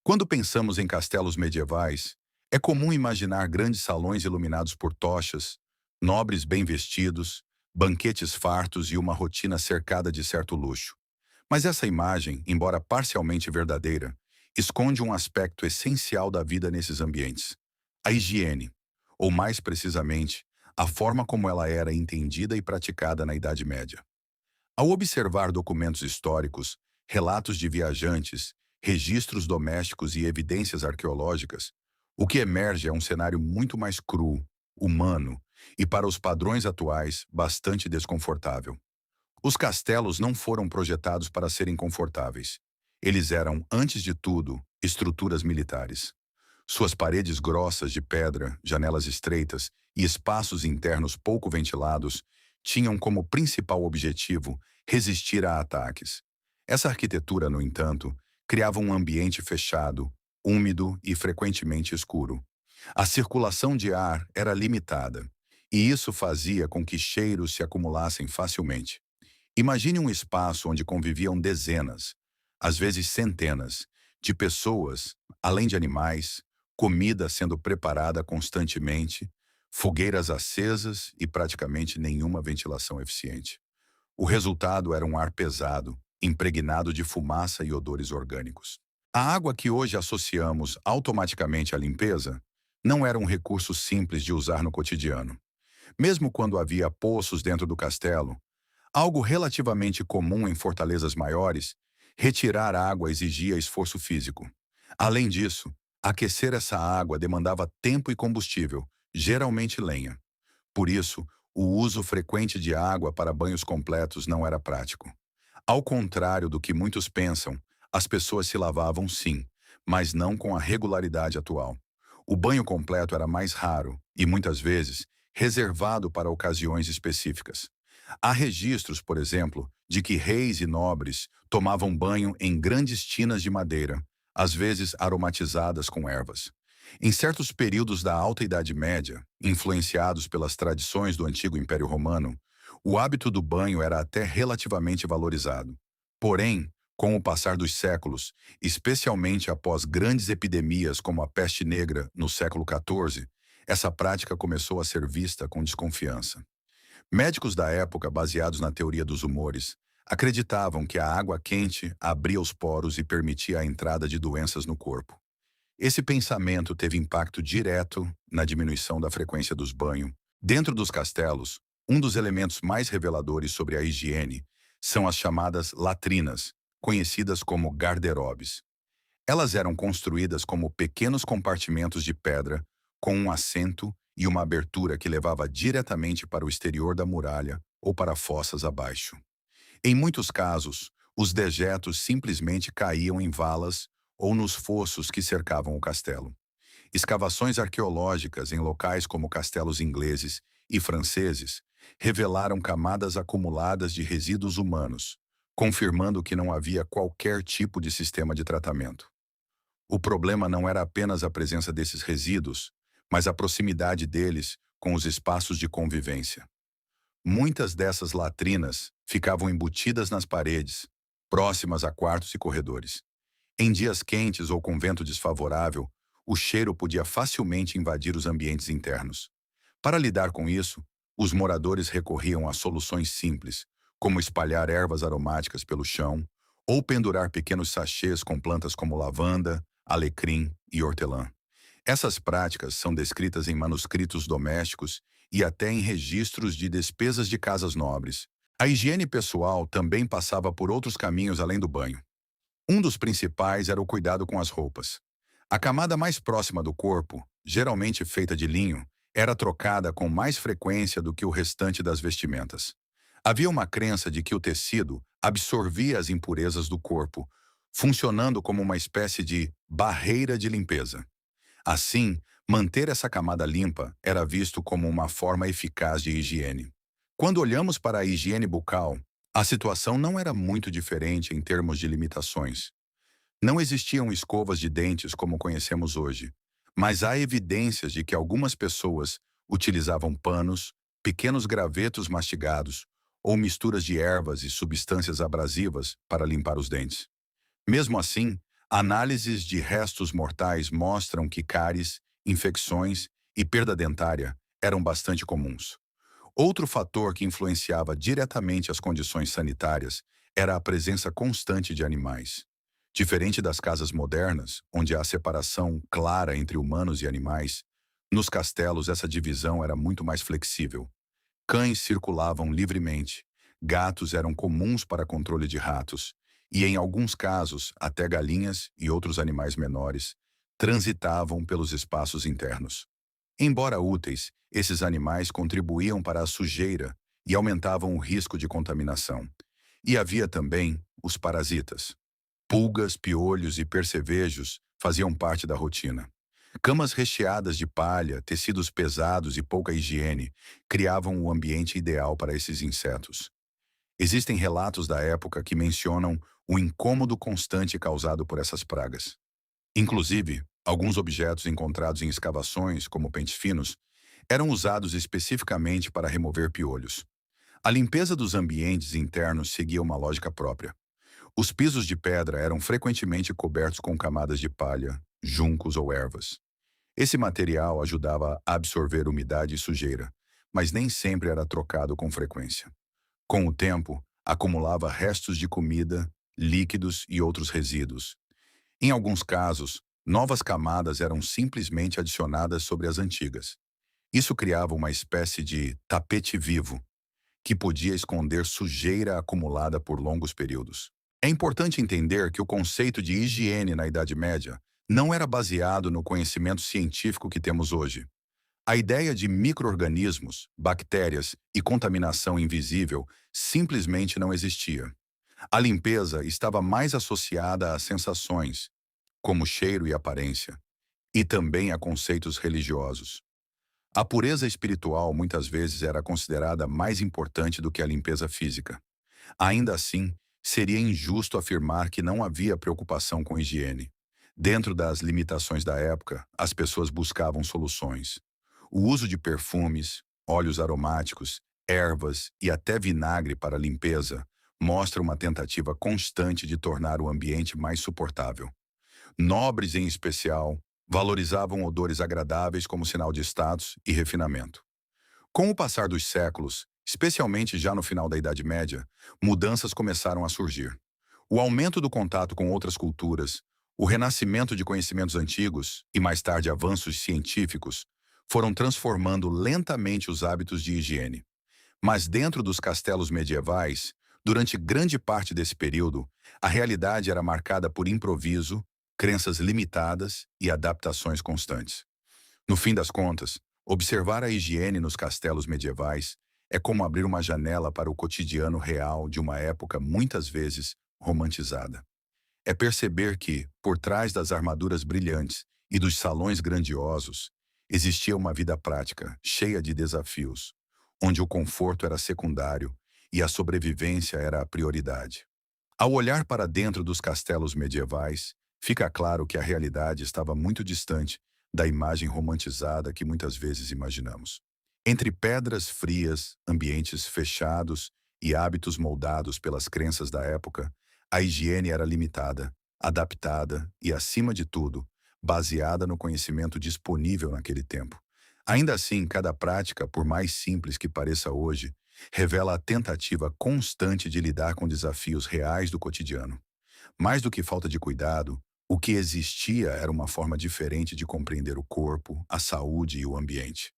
Quando pensamos em castelos medievais, é comum imaginar grandes salões iluminados por tochas, nobres bem vestidos, banquetes fartos e uma rotina cercada de certo luxo. Mas essa imagem, embora parcialmente verdadeira, esconde um aspecto essencial da vida nesses ambientes: a higiene, ou mais precisamente, a forma como ela era entendida e praticada na Idade Média. Ao observar documentos históricos, relatos de viajantes, registros domésticos e evidências arqueológicas, o que emerge é um cenário muito mais cru, humano e, para os padrões atuais, bastante desconfortável. Os castelos não foram projetados para serem confortáveis. Eles eram, antes de tudo, estruturas militares. Suas paredes grossas de pedra, janelas estreitas e espaços internos pouco ventilados tinham como principal objetivo resistir a ataques. Essa arquitetura, no entanto, criava um ambiente fechado, úmido e frequentemente escuro. A circulação de ar era limitada, e isso fazia com que cheiros se acumulassem facilmente. Imagine um espaço onde conviviam dezenas, às vezes centenas, de pessoas, além de animais, comida sendo preparada constantemente, fogueiras acesas e praticamente nenhuma ventilação eficiente. O resultado era um ar pesado, impregnado de fumaça e odores orgânicos. A água que hoje associamos automaticamente à limpeza não era um recurso simples de usar no cotidiano. Mesmo quando havia poços dentro do castelo, algo relativamente comum em fortalezas maiores, retirar água exigia esforço físico. Além disso, aquecer essa água demandava tempo e combustível, geralmente lenha. Por isso, o uso frequente de água para banhos completos não era prático. Ao contrário do que muitos pensam, as pessoas se lavavam sim, mas não com a regularidade atual. O banho completo era mais raro e, muitas vezes, reservado para ocasiões específicas. Há registros, por exemplo, de que reis e nobres tomavam banho em grandes tinas de madeira, às vezes aromatizadas com ervas. Em certos períodos da Alta Idade Média, influenciados pelas tradições do antigo Império Romano, o hábito do banho era até relativamente valorizado. Porém, com o passar dos séculos, especialmente após grandes epidemias como a peste negra no século XIV, essa prática começou a ser vista com desconfiança. Médicos da época, baseados na teoria dos humores, acreditavam que a água quente abria os poros e permitia a entrada de doenças no corpo. Esse pensamento teve impacto direto na diminuição da frequência dos banhos. Dentro dos castelos, um dos elementos mais reveladores sobre a higiene são as chamadas latrinas, conhecidas como garderobes. Elas eram construídas como pequenos compartimentos de pedra, com um assento e uma abertura que levava diretamente para o exterior da muralha ou para fossas abaixo. Em muitos casos, os dejetos simplesmente caíam em valas ou nos fossos que cercavam o castelo. Escavações arqueológicas em locais como castelos ingleses e franceses revelaram camadas acumuladas de resíduos humanos, confirmando que não havia qualquer tipo de sistema de tratamento. O problema não era apenas a presença desses resíduos, mas a proximidade deles com os espaços de convivência. Muitas dessas latrinas ficavam embutidas nas paredes, próximas a quartos e corredores. Em dias quentes ou com vento desfavorável, o cheiro podia facilmente invadir os ambientes internos. Para lidar com isso, os moradores recorriam a soluções simples, como espalhar ervas aromáticas pelo chão ou pendurar pequenos sachês com plantas como lavanda, alecrim e hortelã. Essas práticas são descritas em manuscritos domésticos e até em registros de despesas de casas nobres. A higiene pessoal também passava por outros caminhos além do banho. Um dos principais era o cuidado com as roupas. A camada mais próxima do corpo, geralmente feita de linho, era trocada com mais frequência do que o restante das vestimentas. Havia uma crença de que o tecido absorvia as impurezas do corpo, funcionando como uma espécie de barreira de limpeza. Assim, manter essa camada limpa era visto como uma forma eficaz de higiene. Quando olhamos para a higiene bucal, a situação não era muito diferente em termos de limitações. Não existiam escovas de dentes como conhecemos hoje, mas há evidências de que algumas pessoas utilizavam panos, pequenos gravetos mastigados ou misturas de ervas e substâncias abrasivas para limpar os dentes. Mesmo assim, Análises de restos mortais mostram que cáries, infecções e perda dentária eram bastante comuns. Outro fator que influenciava diretamente as condições sanitárias era a presença constante de animais. Diferente das casas modernas, onde há separação clara entre humanos e animais, nos castelos essa divisão era muito mais flexível. Cães circulavam livremente, gatos eram comuns para controle de ratos, e em alguns casos, até galinhas e outros animais menores transitavam pelos espaços internos. Embora úteis, esses animais contribuíam para a sujeira e aumentavam o risco de contaminação. E havia também os parasitas. Pulgas, piolhos e percevejos faziam parte da rotina. Camas recheadas de palha, tecidos pesados e pouca higiene criavam o ambiente ideal para esses insetos. Existem relatos da época que mencionam o incômodo constante causado por essas pragas. Inclusive, alguns objetos encontrados em escavações, como pentes finos, eram usados especificamente para remover piolhos. A limpeza dos ambientes internos seguia uma lógica própria. Os pisos de pedra eram frequentemente cobertos com camadas de palha, juncos ou ervas. Esse material ajudava a absorver umidade e sujeira, mas nem sempre era trocado com frequência. Com o tempo, acumulava restos de comida, líquidos e outros resíduos. Em alguns casos, novas camadas eram simplesmente adicionadas sobre as antigas. Isso criava uma espécie de tapete vivo, que podia esconder sujeira acumulada por longos períodos. É importante entender que o conceito de higiene na Idade Média não era baseado no conhecimento científico que temos hoje. A ideia de micro-organismos, bactérias e contaminação invisível simplesmente não existia. A limpeza estava mais associada a sensações, como cheiro e aparência, e também a conceitos religiosos. A pureza espiritual muitas vezes era considerada mais importante do que a limpeza física. Ainda assim, seria injusto afirmar que não havia preocupação com higiene. Dentro das limitações da época, as pessoas buscavam soluções. O uso de perfumes, óleos aromáticos, ervas e até vinagre para limpeza mostra uma tentativa constante de tornar o ambiente mais suportável. Nobres, em especial, valorizavam odores agradáveis como sinal de status e refinamento. Com o passar dos séculos, especialmente já no final da Idade Média, mudanças começaram a surgir. O aumento do contato com outras culturas, o renascimento de conhecimentos antigos e, mais tarde, avanços científicos foram transformando lentamente os hábitos de higiene. Mas dentro dos castelos medievais, durante grande parte desse período, a realidade era marcada por improviso, crenças limitadas e adaptações constantes. No fim das contas, observar a higiene nos castelos medievais é como abrir uma janela para o cotidiano real de uma época muitas vezes romantizada. É perceber que, por trás das armaduras brilhantes e dos salões grandiosos, existia uma vida prática, cheia de desafios, onde o conforto era secundário e a sobrevivência era a prioridade. Ao olhar para dentro dos castelos medievais, fica claro que a realidade estava muito distante da imagem romantizada que muitas vezes imaginamos. Entre pedras frias, ambientes fechados e hábitos moldados pelas crenças da época, a higiene era limitada, adaptada e, acima de tudo, baseada no conhecimento disponível naquele tempo. Ainda assim, cada prática, por mais simples que pareça hoje, revela a tentativa constante de lidar com desafios reais do cotidiano. Mais do que falta de cuidado, o que existia era uma forma diferente de compreender o corpo, a saúde e o ambiente.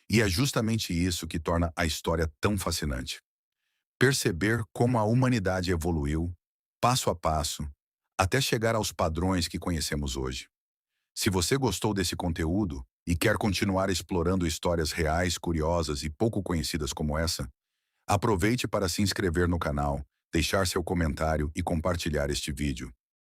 E é justamente isso que torna a história tão fascinante. Perceber como a humanidade evoluiu, passo a passo, até chegar aos padrões que conhecemos hoje. Se você gostou desse conteúdo e quer continuar explorando histórias reais, curiosas e pouco conhecidas como essa, aproveite para se inscrever no canal, deixar seu comentário e compartilhar este vídeo.